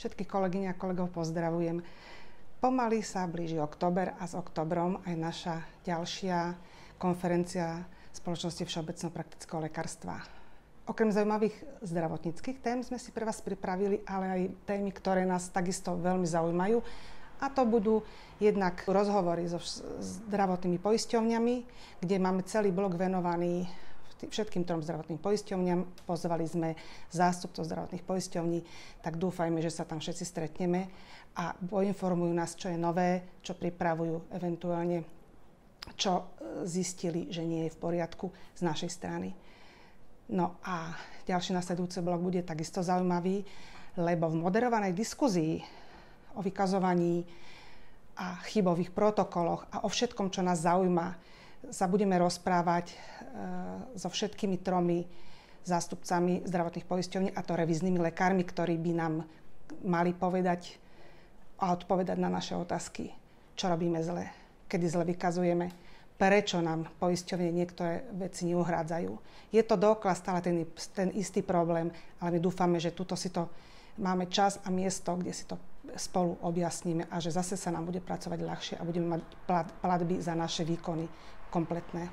Všetkých kolegyň a kolegov pozdravujem. Pomaly sa blíži október a s októbrom aj naša ďalšia konferencia Spoločnosti všeobecného praktického lekárstva. Okrem zaujímavých zdravotníckych tém sme si pre vás pripravili, ale aj témy, ktoré nás takisto veľmi zaujímajú. A to budú jednak rozhovory so zdravotnými poisťovňami, kde máme celý blok venovaný všetkým trom zdravotným poisťovňam. Pozvali sme zástupcov zdravotných poisťovní, tak dúfajme, že sa tam všetci stretneme a poinformujú nás, čo je nové, čo pripravujú, eventuálne čo zistili, že nie je v poriadku z našej strany. No a ďalší nasledujúci blok bude takisto zaujímavý, lebo v moderovanej diskuzii o vykazovaní a chybových protokoloch a o všetkom, čo nás zaujíma, sa budeme rozprávať so všetkými tromi zástupcami zdravotných poisťovní, a to revíznymi lekármi, ktorí by nám mali povedať a odpovedať na naše otázky, čo robíme zle, kedy zle vykazujeme, prečo nám poisťovne niektoré veci neuhrádzajú. Je to dookola stále ten istý problém, ale my dúfame, že tuto si to máme čas a miesto, kde si to spolu objasníme a že zase sa nám bude pracovať ľahšie a budeme mať platby za naše výkony kompletné.